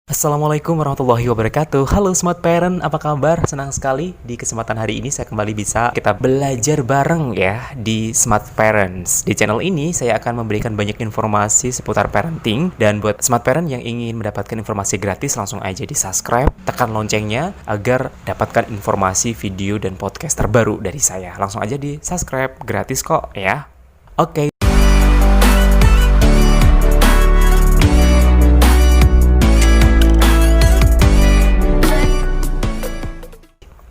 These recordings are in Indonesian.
Assalamualaikum warahmatullahi wabarakatuh. Halo Smart Parent, apa kabar? Senang sekali di kesempatan hari ini saya kembali bisa kita belajar bareng ya di Smart Parents. Di channel ini saya akan memberikan banyak informasi seputar parenting, dan buat Smart Parent yang ingin mendapatkan informasi gratis langsung aja di subscribe, tekan loncengnya agar dapatkan informasi video dan podcast terbaru dari saya. Langsung aja di subscribe, gratis kok ya. Oke.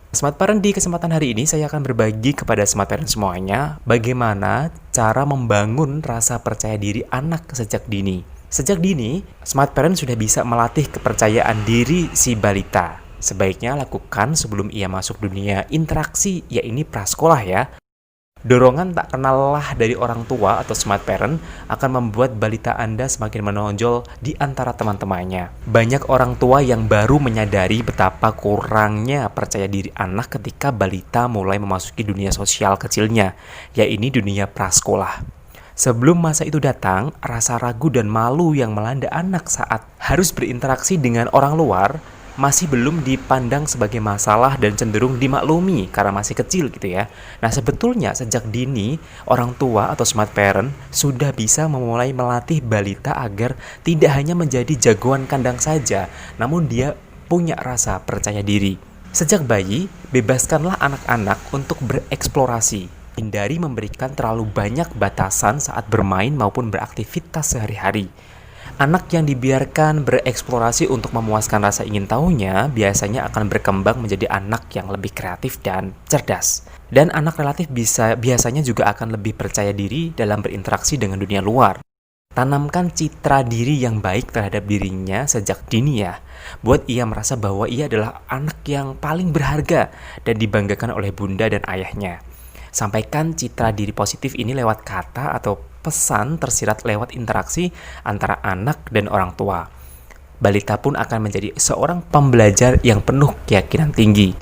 Smart Parent, di kesempatan hari ini saya akan berbagi kepada Smart Parent semuanya bagaimana cara membangun rasa percaya diri anak sejak dini. Sejak dini, Smart Parent sudah bisa melatih kepercayaan diri si balita. Sebaiknya lakukan sebelum ia masuk dunia interaksi, yaitu prasekolah ya. Dorongan tak kenal lelah dari orang tua atau Smart Parent akan membuat balita Anda semakin menonjol di antara teman-temannya. Banyak orang tua yang baru menyadari betapa kurangnya percaya diri anak ketika balita mulai memasuki dunia sosial kecilnya, yaitu dunia prasekolah. Sebelum masa itu datang, rasa ragu dan malu yang melanda anak saat harus berinteraksi dengan orang luar masih belum dipandang sebagai masalah dan cenderung dimaklumi karena masih kecil gitu ya. Nah, sebetulnya sejak dini orang tua atau Smart Parent sudah bisa memulai melatih balita agar tidak hanya menjadi jagoan kandang saja, namun dia punya rasa percaya diri. Sejak bayi, bebaskanlah anak-anak untuk bereksplorasi. Hindari memberikan terlalu banyak batasan saat bermain maupun beraktivitas sehari-hari. Anak yang dibiarkan bereksplorasi untuk memuaskan rasa ingin tahunya biasanya akan berkembang menjadi anak yang lebih kreatif dan cerdas. Dan anak relatif biasanya juga akan lebih percaya diri dalam berinteraksi dengan dunia luar. Tanamkan citra diri yang baik terhadap dirinya sejak dini ya. Buat ia merasa bahwa ia adalah anak yang paling berharga dan dibanggakan oleh bunda dan ayahnya. Sampaikan citra diri positif ini lewat kata atau pesan tersirat lewat interaksi antara anak dan orang tua. Balita pun akan menjadi seorang pembelajar yang penuh keyakinan tinggi.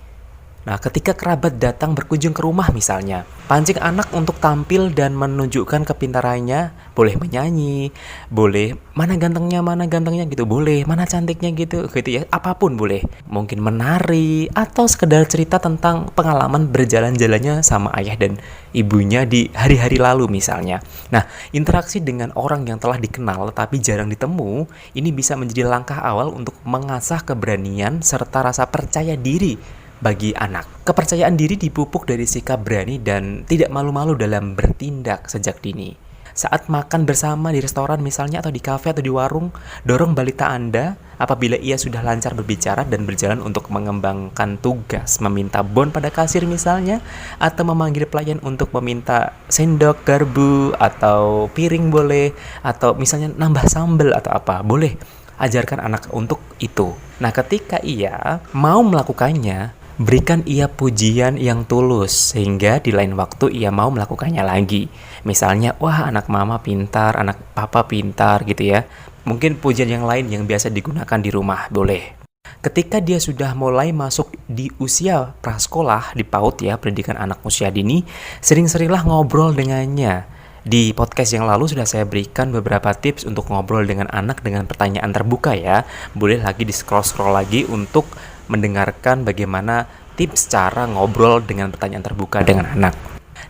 Nah, ketika kerabat datang berkunjung ke rumah misalnya, pancing anak untuk tampil dan menunjukkan kepintarannya. Boleh menyanyi, boleh mana gantengnya gitu, boleh mana cantiknya gitu ya, apapun boleh. Mungkin menari atau sekedar cerita tentang pengalaman berjalan-jalannya sama ayah dan ibunya di hari-hari lalu misalnya. Nah, interaksi dengan orang yang telah dikenal tapi jarang ditemu, ini bisa menjadi langkah awal untuk mengasah keberanian serta rasa percaya diri bagi anak. Kepercayaan diri dipupuk dari sikap berani dan tidak malu-malu dalam bertindak sejak dini. Saat makan bersama di restoran misalnya atau di kafe atau di warung, dorong balita Anda apabila ia sudah lancar berbicara dan berjalan untuk mengembangkan tugas, meminta bon pada kasir misalnya, atau memanggil pelayan untuk meminta sendok, garpu, atau piring boleh, atau misalnya nambah sambal atau apa, boleh. Ajarkan anak untuk itu. Nah, ketika ia mau melakukannya, berikan ia pujian yang tulus sehingga di lain waktu ia mau melakukannya lagi. Misalnya, wah anak mama pintar, anak papa pintar gitu ya. Mungkin pujian yang lain yang biasa digunakan di rumah, boleh. Ketika dia sudah mulai masuk di usia prasekolah, di PAUD ya, pendidikan anak usia dini, sering-seringlah ngobrol dengannya. Di podcast yang lalu sudah saya berikan beberapa tips untuk ngobrol dengan anak dengan pertanyaan terbuka ya. Boleh lagi di scroll-scroll lagi untuk mendengarkan bagaimana tips cara ngobrol dengan pertanyaan terbuka dengan anak.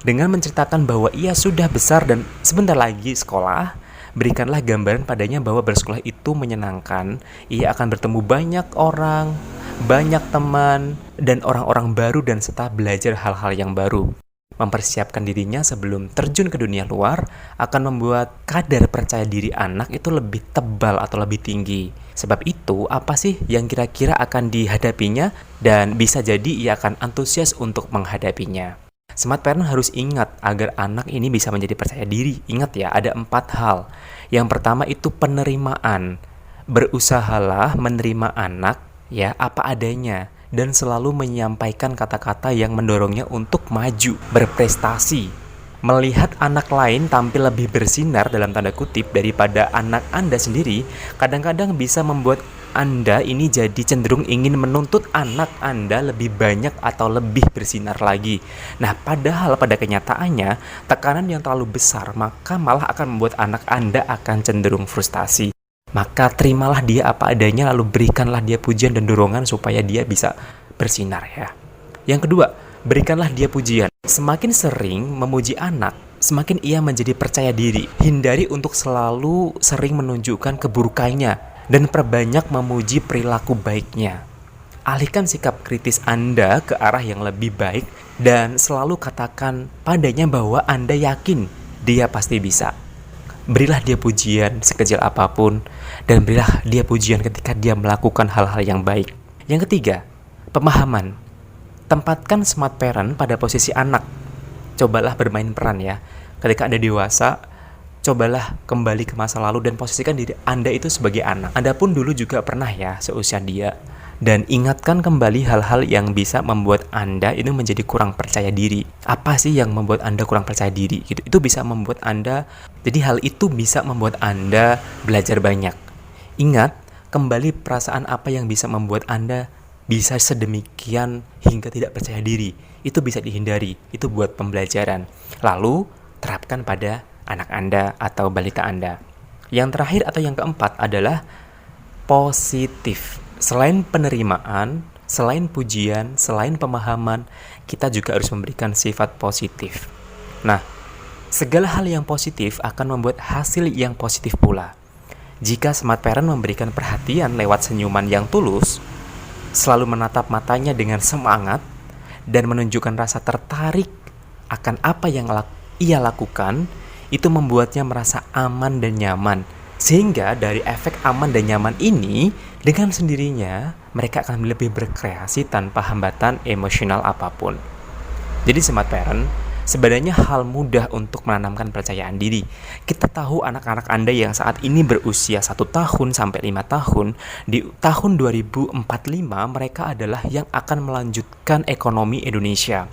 Dengan menceritakan bahwa ia sudah besar dan sebentar lagi sekolah, berikanlah gambaran padanya bahwa bersekolah itu menyenangkan. Ia akan bertemu banyak orang, banyak teman, dan orang-orang baru dan serta belajar hal-hal yang baru. Mempersiapkan dirinya sebelum terjun ke dunia luar akan membuat kadar percaya diri anak itu lebih tebal atau lebih tinggi. Sebab itu, apa sih yang kira-kira akan dihadapinya dan bisa jadi ia akan antusias untuk menghadapinya. Smart Parent harus ingat agar anak ini bisa menjadi percaya diri. Ingat ya, ada 4 hal. Yang pertama itu penerimaan. Berusahalah menerima anak ya apa adanya dan selalu menyampaikan kata-kata yang mendorongnya untuk maju, berprestasi. Melihat anak lain tampil lebih bersinar dalam tanda kutip daripada anak Anda sendiri, kadang-kadang bisa membuat Anda ini jadi cenderung ingin menuntut anak Anda lebih banyak atau lebih bersinar lagi. Nah, padahal pada kenyataannya, tekanan yang terlalu besar maka malah akan membuat anak Anda akan cenderung frustasi. Maka terimalah dia apa adanya, lalu berikanlah dia pujian dan dorongan supaya dia bisa bersinar ya. Yang kedua, berikanlah dia pujian. Semakin sering memuji anak, semakin ia menjadi percaya diri. Hindari untuk selalu sering menunjukkan keburukannya dan perbanyak memuji perilaku baiknya. Alihkan sikap kritis Anda ke arah yang lebih baik dan selalu katakan padanya bahwa Anda yakin dia pasti bisa. Berilah dia pujian sekecil apapun dan berilah dia pujian ketika dia melakukan hal-hal yang baik. Yang ketiga, pemahaman. Tempatkan smart parent pada posisi anak. Cobalah bermain peran ya. Ketika Anda dewasa, cobalah kembali ke masa lalu dan posisikan diri Anda itu sebagai anak. Anda pun dulu juga pernah ya seusia dia. Dan ingatkan kembali hal-hal yang bisa membuat Anda itu menjadi kurang percaya diri. Apa sih yang membuat Anda kurang percaya diri? Gitu. Itu bisa membuat Anda, jadi hal itu bisa membuat Anda belajar banyak. Ingat, kembali perasaan apa yang bisa membuat Anda bisa sedemikian hingga tidak percaya diri. Itu bisa dihindari, itu buat pembelajaran. Lalu, terapkan pada anak Anda atau balita Anda. Yang terakhir atau yang keempat adalah positif. Selain penerimaan, selain pujian, selain pemahaman, kita juga harus memberikan sifat positif. Nah, segala hal yang positif akan membuat hasil yang positif pula. Jika smart parent memberikan perhatian lewat senyuman yang tulus, selalu menatap matanya dengan semangat, dan menunjukkan rasa tertarik akan apa yang ia lakukan, itu membuatnya merasa aman dan nyaman. Sehingga dari efek aman dan nyaman ini, dengan sendirinya mereka akan lebih berkreasi tanpa hambatan emosional apapun. Jadi smart parent sebenarnya hal mudah untuk menanamkan percayaan diri. Kita tahu anak-anak Anda yang saat ini berusia 1 tahun sampai 5 tahun, di tahun 2045 mereka adalah yang akan melanjutkan ekonomi Indonesia.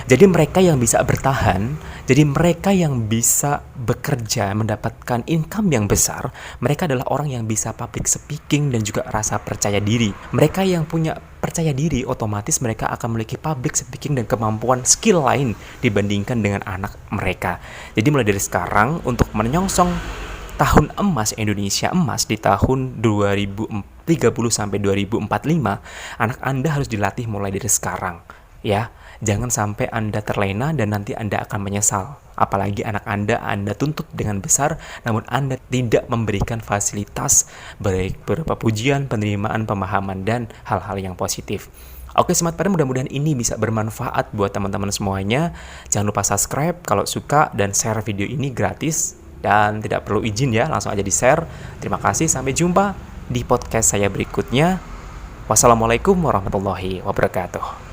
Jadi mereka yang bisa bertahan, jadi mereka yang bisa bekerja, mendapatkan income yang besar, mereka adalah orang yang bisa public speaking dan juga rasa percaya diri. Mereka yang punya percaya diri, otomatis mereka akan memiliki public speaking dan kemampuan skill lain dibandingkan dengan anak mereka. Jadi mulai dari sekarang, untuk menyongsong tahun emas Indonesia emas di tahun 2030 sampai 2045, anak Anda harus dilatih mulai dari sekarang. Ya, jangan sampai Anda terlena dan nanti Anda akan menyesal. Apalagi anak Anda tuntut dengan besar, namun Anda tidak memberikan fasilitas baik berupa pujian, penerimaan, pemahaman, dan hal-hal yang positif. Oke, smart parent, mudah-mudahan ini bisa bermanfaat buat teman-teman semuanya. Jangan lupa subscribe kalau suka dan share video ini gratis dan tidak perlu izin ya, langsung aja di-share. Terima kasih, sampai jumpa di podcast saya berikutnya. Wassalamualaikum warahmatullahi wabarakatuh.